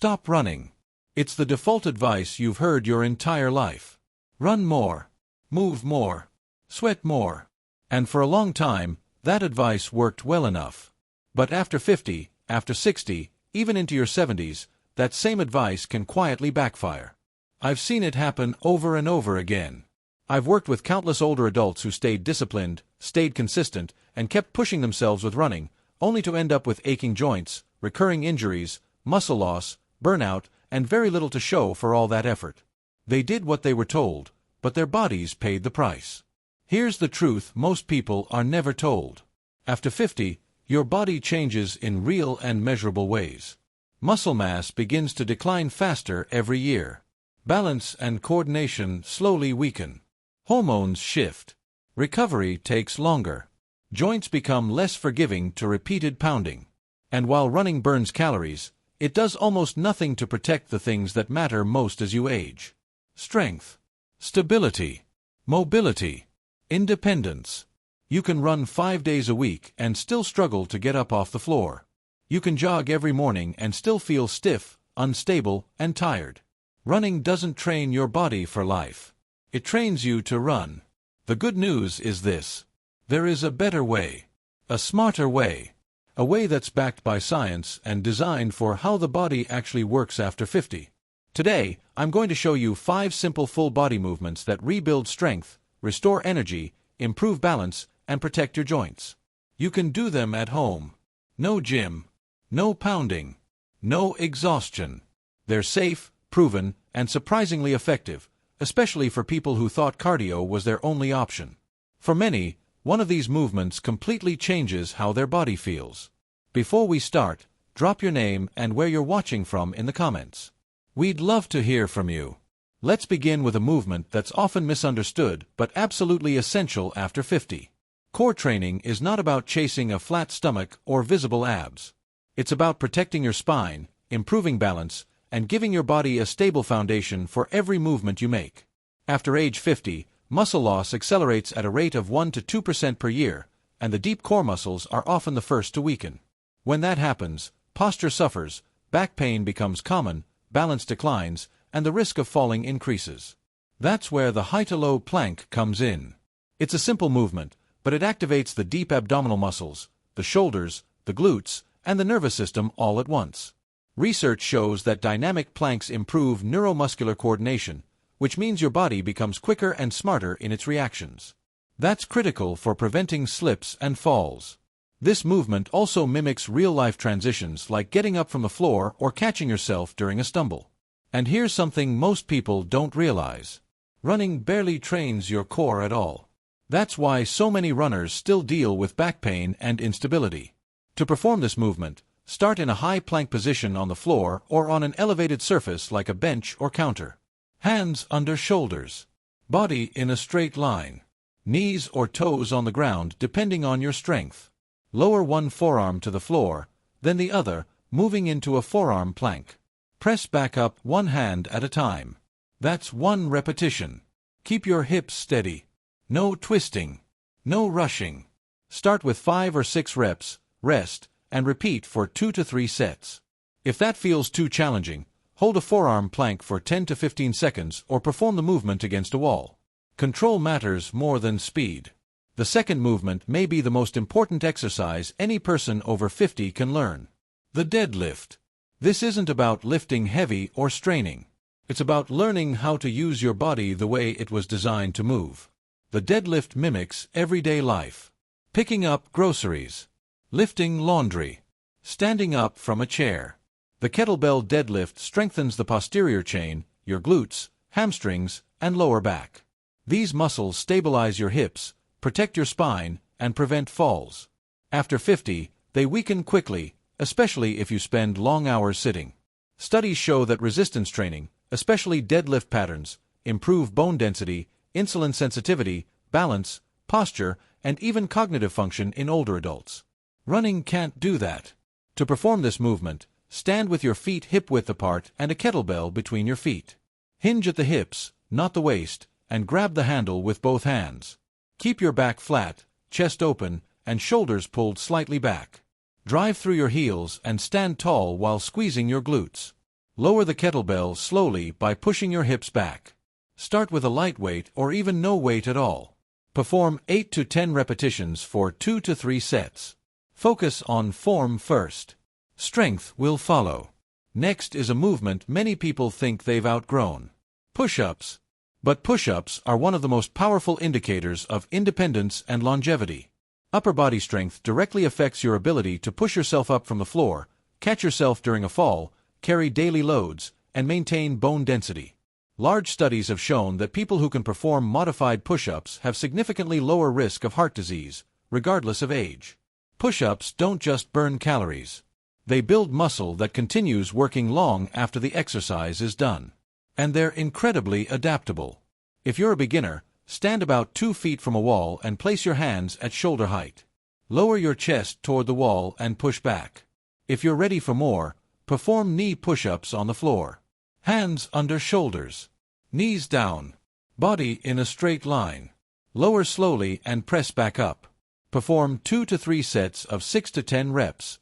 Stop running. It's the default advice you've heard your entire life. Run more. Move more. Sweat more. And for a long time, that advice worked well enough. But after 50, after 60, even into your 70s, that same advice can quietly backfire. I've seen it happen over and over again. I've worked with countless older adults who stayed disciplined, stayed consistent, and kept pushing themselves with running, only to end up with aching joints, recurring injuries, muscle loss, burnout, and very little to show for all that effort. They did what they were told, but their bodies paid the price. Here's the truth most people are never told. After 50, your body changes in real and measurable ways. Muscle mass begins to decline faster every year. Balance and coordination slowly weaken. Hormones shift. Recovery takes longer. Joints become less forgiving to repeated pounding. And while running burns calories, it does almost nothing to protect the things that matter most as you age. Strength, stability, mobility, independence. You can run 5 days a week and still struggle to get up off the floor. You can jog every morning and still feel stiff, unstable, and tired. Running doesn't train your body for life. It trains you to run. The good news is this. There is a better way. A smarter way. A way that's backed by science and designed for how the body actually works after 50. Today, I'm going to show you 5 simple full body movements that rebuild strength, restore energy, improve balance, and protect your joints. You can do them at home. No gym. No pounding. No exhaustion. They're safe, proven, and surprisingly effective, especially for people who thought cardio was their only option. For many, one of these movements completely changes how their body feels. Before we start, drop your name and where you're watching from in the comments. We'd love to hear from you. Let's begin with a movement that's often misunderstood but absolutely essential after 50. Core training is not about chasing a flat stomach or visible abs. It's about protecting your spine, improving balance, and giving your body a stable foundation for every movement you make. After age 50, muscle loss accelerates at a rate of 1 to 2% per year, and the deep core muscles are often the first to weaken. When that happens, posture suffers, back pain becomes common, balance declines, and the risk of falling increases. That's where the high-to-low plank comes in. It's a simple movement, but it activates the deep abdominal muscles, the shoulders, the glutes, and the nervous system all at once. Research shows that dynamic planks improve neuromuscular coordination, which means your body becomes quicker and smarter in its reactions. That's critical for preventing slips and falls. This movement also mimics real-life transitions like getting up from the floor or catching yourself during a stumble. And here's something most people don't realize. Running barely trains your core at all. That's why so many runners still deal with back pain and instability. To perform this movement, start in a high plank position on the floor or on an elevated surface like a bench or counter. Hands under shoulders. Body in a straight line. Knees or toes on the ground depending on your strength. Lower one forearm to the floor, then the other, moving into a forearm plank. Press back up one hand at a time. That's 1 repetition. Keep your hips steady. No twisting. No rushing. Start with 5 or 6 reps, rest, and repeat for 2 to 3 sets. If that feels too challenging, hold a forearm plank for 10 to 15 seconds or perform the movement against a wall. Control matters more than speed. The second movement may be the most important exercise any person over 50 can learn. The deadlift. This isn't about lifting heavy or straining. It's about learning how to use your body the way it was designed to move. The deadlift mimics everyday life. Picking up groceries. Lifting laundry. Standing up from a chair. The kettlebell deadlift strengthens the posterior chain, your glutes, hamstrings, and lower back. These muscles stabilize your hips, protect your spine, and prevent falls. After 50, they weaken quickly, especially if you spend long hours sitting. Studies show that resistance training, especially deadlift patterns, improve bone density, insulin sensitivity, balance, posture, and even cognitive function in older adults. Running can't do that. To perform this movement, stand with your feet hip-width apart and a kettlebell between your feet. Hinge at the hips, not the waist, and grab the handle with both hands. Keep your back flat, chest open, and shoulders pulled slightly back. Drive through your heels and stand tall while squeezing your glutes. Lower the kettlebell slowly by pushing your hips back. Start with a light weight or even no weight at all. Perform 8 to 10 repetitions for 2 to 3 sets. Focus on form first. Strength will follow. Next is a movement many people think they've outgrown. Push-ups. But push-ups are one of the most powerful indicators of independence and longevity. Upper body strength directly affects your ability to push yourself up from the floor, catch yourself during a fall, carry daily loads, and maintain bone density. Large studies have shown that people who can perform modified push-ups have significantly lower risk of heart disease, regardless of age. Push-ups don't just burn calories. They build muscle that continues working long after the exercise is done. And they're incredibly adaptable. If you're a beginner, stand about 2 feet from a wall and place your hands at shoulder height. Lower your chest toward the wall and push back. If you're ready for more, perform knee push-ups on the floor. Hands under shoulders. Knees down. Body in a straight line. Lower slowly and press back up. Perform 2 to 3 sets of 6 to 10 reps.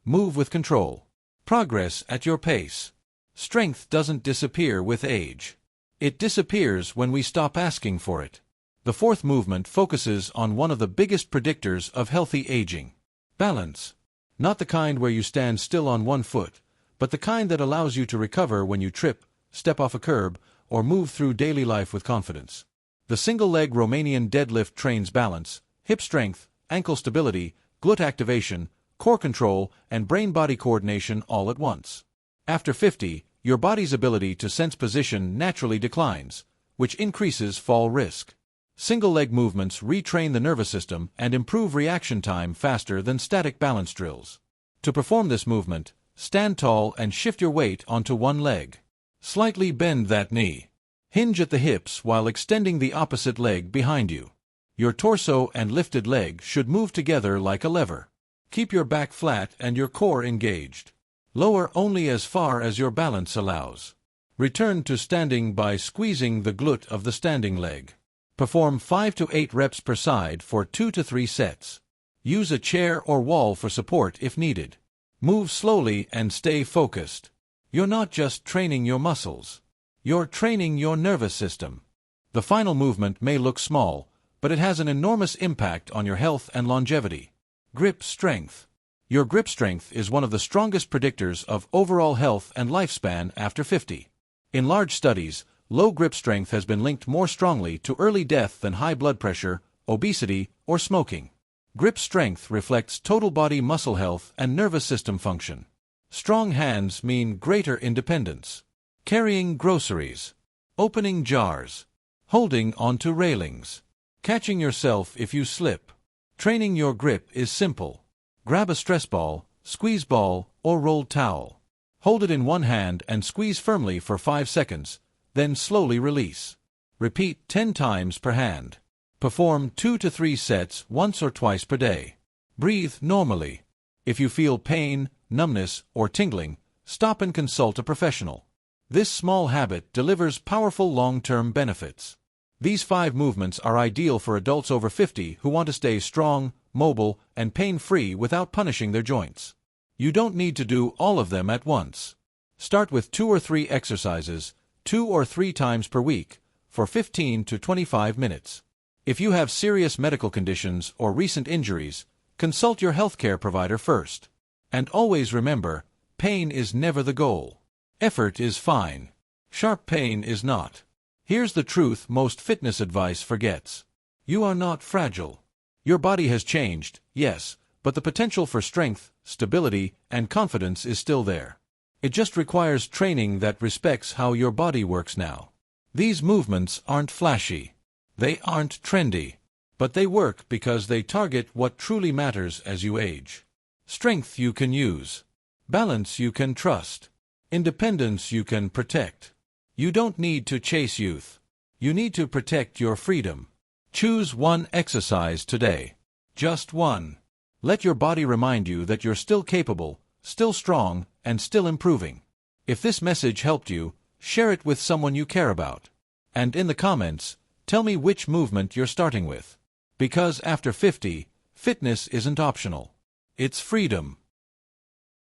Move with control. Progress at your pace. Strength doesn't disappear with age. It disappears when we stop asking for it. The fourth movement focuses on one of the biggest predictors of healthy aging. Balance. Not the kind where you stand still on one foot, but the kind that allows you to recover when you trip, step off a curb, or move through daily life with confidence. The single-leg Romanian deadlift trains balance, hip strength, ankle stability, glute activation, core control, and brain-body coordination all at once. After 50, your body's ability to sense position naturally declines, which increases fall risk. Single-leg movements retrain the nervous system and improve reaction time faster than static balance drills. To perform this movement, stand tall and shift your weight onto one leg. Slightly bend that knee. Hinge at the hips while extending the opposite leg behind you. Your torso and lifted leg should move together like a lever. Keep your back flat and your core engaged. Lower only as far as your balance allows. Return to standing by squeezing the glute of the standing leg. Perform 5 to 8 reps per side for 2 to 3 sets. Use a chair or wall for support if needed. Move slowly and stay focused. You're not just training your muscles. You're training your nervous system. The final movement may look small, but it has an enormous impact on your health and longevity. Grip strength. Your grip strength is one of the strongest predictors of overall health and lifespan after 50. In large studies, low grip strength has been linked more strongly to early death than high blood pressure, obesity, or smoking. Grip strength reflects total body muscle health and nervous system function. Strong hands mean greater independence. Carrying groceries. Opening jars. Holding onto railings. Catching yourself if you slip. Training your grip is simple. Grab a stress ball, squeeze ball, or rolled towel. Hold it in one hand and squeeze firmly for 5 seconds, then slowly release. Repeat 10 times per hand. Perform 2 to 3 sets once or twice per day. Breathe normally. If you feel pain, numbness, or tingling, stop and consult a professional. This small habit delivers powerful long-term benefits. These 5 movements are ideal for adults over 50 who want to stay strong, mobile, and pain-free without punishing their joints. You don't need to do all of them at once. Start with 2 or 3 exercises, 2 or 3 times per week, for 15 to 25 minutes. If you have serious medical conditions or recent injuries, consult your healthcare provider first. And always remember, pain is never the goal. Effort is fine. Sharp pain is not. Here's the truth most fitness advice forgets. You are not fragile. Your body has changed, yes, but the potential for strength, stability, and confidence is still there. It just requires training that respects how your body works now. These movements aren't flashy. They aren't trendy. But they work because they target what truly matters as you age. Strength you can use. Balance you can trust. Independence you can protect. You don't need to chase youth. You need to protect your freedom. Choose one exercise today. Just one. Let your body remind you that you're still capable, still strong, and still improving. If this message helped you, share it with someone you care about. And in the comments, tell me which movement you're starting with. Because after 50, fitness isn't optional. It's freedom.